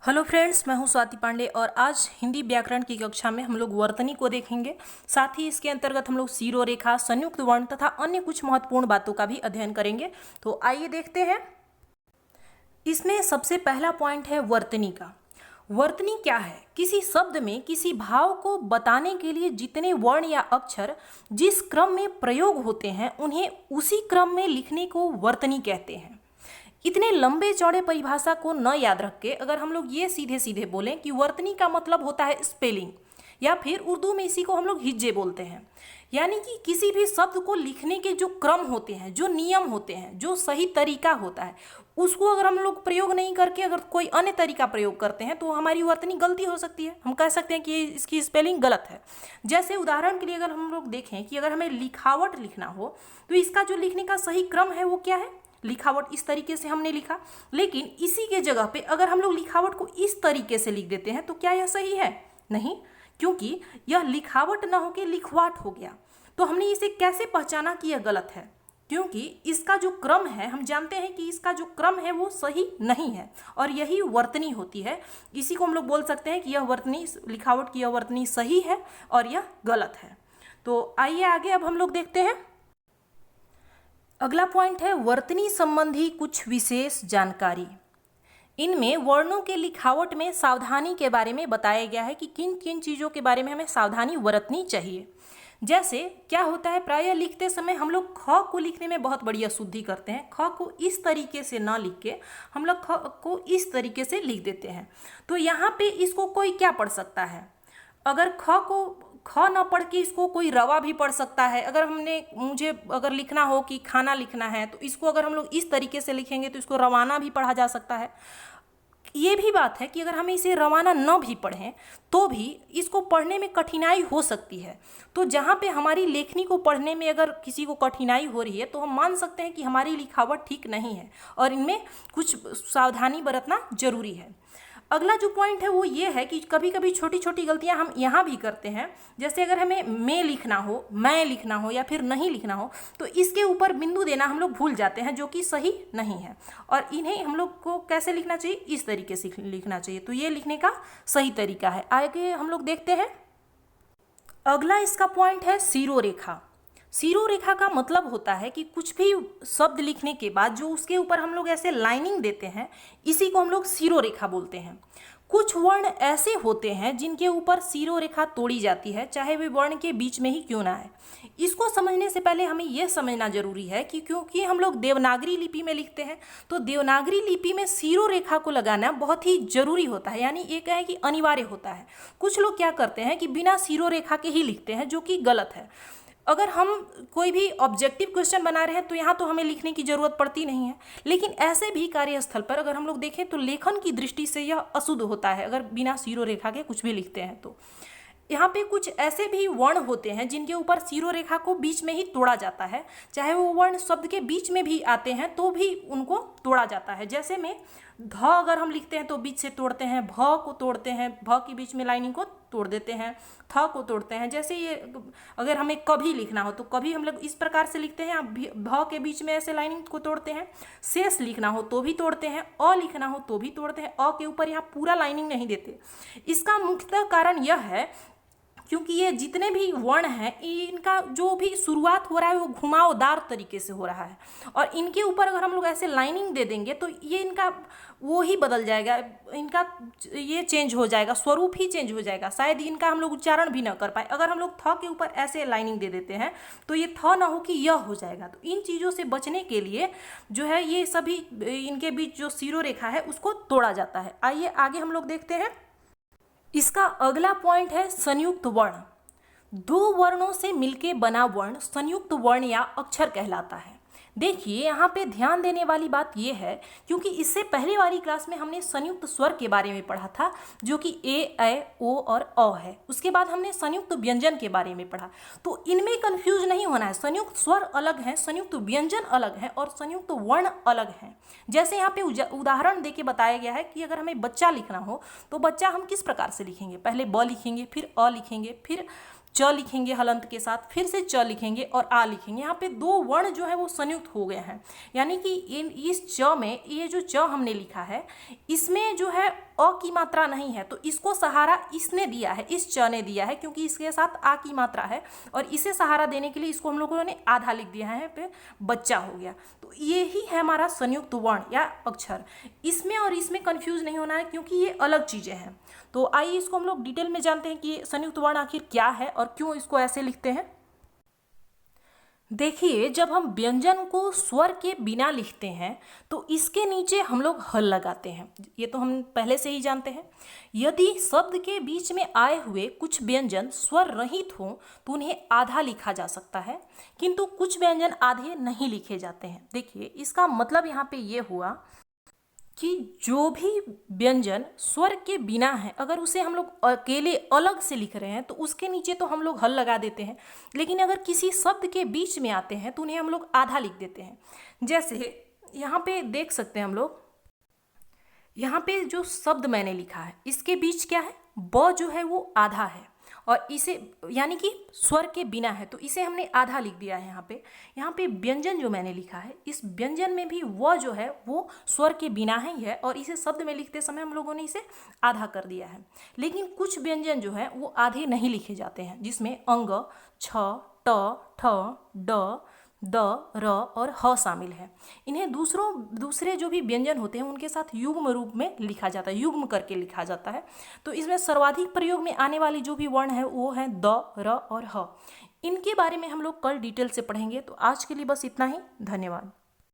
Hello friends, मैं हूं स्वाति पांडे और आज हिंदी व्याकरण की कक्षा में हम लोग वर्तनी को देखेंगे। साथ ही इसके अंतर्गत हम लोग सिरो रेखा, संयुक्त वर्ण तथा अन्य कुछ महत्वपूर्ण बातों का भी अध्ययन करेंगे। तो आइए देखते हैं। इसमें सबसे पहला पॉइंट है वर्तनी का। वर्तनी क्या है? किसी शब्द में किसी भाव को बताने के लिए जितने वर्ण या अक्षर जिस क्रम में प्रयोग होते हैं उन्हें उसी क्रम में लिखने को वर्तनी कहते हैं। इतने लंबे चौड़े परिभाषा को न याद रख के अगर हम लोग ये सीधे सीधे बोलें कि वर्तनी का मतलब होता है स्पेलिंग, या फिर उर्दू में इसी को हम लोग हिज्जे बोलते हैं, यानी कि किसी भी शब्द को लिखने के जो क्रम होते हैं, जो नियम होते हैं, जो सही तरीका होता है, उसको अगर हम लोग प्रयोग नहीं करके अगर कोई अन्य तरीका प्रयोग करते हैं तो हमारी वर्तनी गलती हो सकती है। हम कह सकते हैं कि इसकी स्पेलिंग गलत है। जैसे उदाहरण के लिए अगर हम लोग देखें कि अगर हमें लिखावट लिखना हो तो इसका जो लिखने का सही क्रम है वो क्या है? लिखावट। इस तरीके से हमने लिखा, लेकिन इसी के जगह पे अगर हम लोग लिखावट को इस तरीके से लिख देते हैं तो क्या यह सही है? नहीं, क्योंकि यह लिखावट ना होकर लिखवाट हो गया। तो हमने इसे कैसे पहचाना कि यह गलत है? क्योंकि इसका जो क्रम है, हम जानते हैं कि इसका जो क्रम है वो सही नहीं है, और यही वर्तनी होती है। इसी को हम लोग बोल सकते हैं कि यह वर्तनी, लिखावट की यह वर्तनी सही है और यह गलत है। तो आइए आगे अब हम लोग देखते हैं। अगला पॉइंट है वर्तनी संबंधी कुछ विशेष जानकारी। इनमें वर्णों के लिखावट में सावधानी के बारे में बताया गया है कि किन किन चीज़ों के बारे में हमें सावधानी बरतनी चाहिए। जैसे क्या होता है, प्रायः लिखते समय हम लोग ख को लिखने में बहुत बड़ी अशुद्धि करते हैं। ख को इस तरीके से ना लिख के हम लोग ख को इस तरीके से लिख देते हैं। तो यहाँ पे इसको कोई क्या पढ़ सकता है? अगर ख ना पढ़ के इसको कोई रवा भी पढ़ सकता है। अगर मुझे अगर लिखना हो कि खाना लिखना है तो इसको अगर हम लोग इस तरीके से लिखेंगे तो इसको रवाना भी पढ़ा जा सकता है। ये भी बात है कि अगर हम इसे रवाना न भी पढ़ें तो भी इसको पढ़ने में कठिनाई हो सकती है। तो जहाँ पे हमारी लेखनी को पढ़ने में अगर किसी को कठिनाई हो रही है तो हम मान सकते हैं कि हमारी लिखावट ठीक नहीं है और इनमें कुछ सावधानी बरतना जरूरी है। अगला जो पॉइंट है वो ये है कि कभी कभी छोटी छोटी गलतियां हम यहाँ भी करते हैं। जैसे अगर हमें में लिखना हो, मैं लिखना हो या फिर नहीं लिखना हो तो इसके ऊपर बिंदु देना हम लोग भूल जाते हैं, जो कि सही नहीं है। और इन्हें हम लोग को कैसे लिखना चाहिए? इस तरीके से लिखना चाहिए। तो ये लिखने का सही तरीका है। आगे हम लोग देखते हैं। अगला इसका पॉइंट है सिरो रेखा। सिरो रेखा का मतलब होता है कि कुछ भी शब्द लिखने के बाद जो उसके ऊपर हम लोग ऐसे लाइनिंग देते हैं, इसी को हम लोग सिरो रेखा बोलते हैं। कुछ वर्ण ऐसे होते हैं जिनके ऊपर सिरो रेखा तोड़ी जाती है, चाहे वे वर्ण के बीच में ही क्यों ना आए। इसको समझने से पहले हमें यह समझना जरूरी है कि क्योंकि हम लोग देवनागरी लिपि में लिखते हैं तो देवनागरी लिपि में सिरो रेखा को लगाना बहुत ही जरूरी होता है, यानी ये कहें कि अनिवार्य होता है। कुछ लोग क्या करते हैं कि बिना सिरो रेखा के ही लिखते हैं, जो कि गलत है। अगर हम कोई भी ऑब्जेक्टिव क्वेश्चन बना रहे हैं तो यहाँ तो हमें लिखने की ज़रूरत पड़ती नहीं है, लेकिन ऐसे भी कार्यस्थल पर अगर हम लोग देखें तो लेखन की दृष्टि से यह अशुद्ध होता है अगर बिना सिरो रेखा के कुछ भी लिखते हैं। तो यहाँ पे कुछ ऐसे भी वर्ण होते हैं जिनके ऊपर सिरो रेखा को बीच में ही तोड़ा जाता है, चाहे वो वर्ण शब्द के बीच में भी आते हैं तो भी उनको तोड़ा जाता है। जैसे में ध अगर हम लिखते हैं तो बीच से तोड़ते हैं, भ को तोड़ते हैं, भ के बीच में लाइनिंग को तोड़ देते हैं, थ को तोड़ते हैं। जैसे ये अगर हमें कभी लिखना हो तो कभी हम लोग इस प्रकार से लिखते हैं, भ के बीच में ऐसे लाइनिंग को तोड़ते हैं। शेष लिखना हो तो भी तोड़ते हैं, अ लिखना हो तो भी तोड़ते हैं, अ के ऊपर यहाँ पूरा लाइनिंग नहीं देते। इसका मुख्यतः कारण यह है क्योंकि ये जितने भी वर्ण हैं इनका जो भी शुरुआत हो रहा है वो घुमावदार तरीके से हो रहा है, और इनके ऊपर अगर हम लोग ऐसे लाइनिंग दे देंगे तो ये इनका वो ही बदल जाएगा, इनका ये चेंज हो जाएगा, स्वरूप ही चेंज हो जाएगा। शायद इनका हम लोग उच्चारण भी ना कर पाए। अगर हम लोग थ के ऊपर ऐसे लाइनिंग दे देते हैं तो ये थ ना हो कि यह हो जाएगा। तो इन चीज़ों से बचने के लिए जो है ये सभी इनके बीच जो सिरो रेखा है उसको तोड़ा जाता है। आइए आगे हम लोग देखते हैं। इसका अगला पॉइंट है संयुक्त वर्ण। दो वर्णों से मिलके बना वर्ण संयुक्त वर्ण या अक्षर कहलाता है। देखिए यहाँ पे ध्यान देने वाली बात यह है क्योंकि इससे पहले वाली क्लास में हमने संयुक्त स्वर के बारे में पढ़ा था, जो कि ए, ऐ, ओ और अ है। उसके बाद हमने संयुक्त व्यंजन के बारे में पढ़ा। तो इनमें कंफ्यूज नहीं होना है। संयुक्त स्वर अलग है, संयुक्त व्यंजन अलग है और संयुक्त वर्ण अलग है। जैसे यहाँ पे उदाहरण देके बताया गया है कि अगर हमें बच्चा लिखना हो तो बच्चा हम किस प्रकार से लिखेंगे? पहले ब लिखेंगे, फिर अ लिखेंगे, फिर च लिखेंगे हलंत के साथ, फिर से च लिखेंगे और आ लिखेंगे। यहाँ पे दो वर्ण जो है वो संयुक्त हो गए हैं, यानी कि इस च में ये जो च हमने लिखा है इसमें जो है अ की मात्रा नहीं है, तो इसको सहारा इसने दिया है, इस च ने दिया है, क्योंकि इसके साथ आ की मात्रा है और इसे सहारा देने के लिए इसको हम लोगों ने आधा लिख दिया है, पे बच्चा हो गया। तो ये ही है हमारा संयुक्त वर्ण या अक्षर। इसमें और इसमें कंफ्यूज नहीं होना है क्योंकि ये अलग चीज़ें हैं। तो आइए इसको हम लोग डिटेल में जानते हैं कि संयुक्त वर्ण आखिर क्या है और क्यों इसको ऐसे लिखते हैं। देखिए, जब हम व्यंजन को स्वर के बिना लिखते हैं तो इसके नीचे हम लोग हल लगाते हैं, ये तो हम पहले से ही जानते हैं। यदि शब्द के बीच में आए हुए कुछ व्यंजन स्वर रहित हों तो उन्हें आधा लिखा जा सकता है, किंतु कुछ व्यंजन आधे नहीं लिखे जाते हैं। देखिए, इसका मतलब यहाँ पे ये हुआ कि जो भी व्यंजन स्वर के बिना है, अगर उसे हम लोग अकेले अलग से लिख रहे हैं तो उसके नीचे तो हम लोग हल लगा देते हैं, लेकिन अगर किसी शब्द के बीच में आते हैं तो उन्हें हम लोग आधा लिख देते हैं। जैसे यहाँ पे देख सकते हैं हम लोग, यहाँ पे जो शब्द मैंने लिखा है इसके बीच क्या है, ब जो है वो आधा है और इसे यानी कि स्वर के बिना है, तो इसे हमने आधा लिख दिया है। यहाँ पे व्यंजन जो मैंने लिखा है इस व्यंजन में भी व जो है वो स्वर के बिना ही है और इसे शब्द में लिखते समय हम लोगों ने इसे आधा कर दिया है। लेकिन कुछ व्यंजन जो है वो आधे नहीं लिखे जाते हैं, जिसमें अंग, छ, ट, ठ, ड, द, र और ह शामिल है। इन्हें दूसरे जो भी व्यंजन होते हैं उनके साथ युग्म रूप में लिखा जाता है, युग्म करके लिखा जाता है। तो इसमें सर्वाधिक प्रयोग में आने वाली जो भी वर्ण है वो है द, र और ह। इनके बारे में हम लोग कल डिटेल से पढ़ेंगे। तो आज के लिए बस इतना ही, धन्यवाद।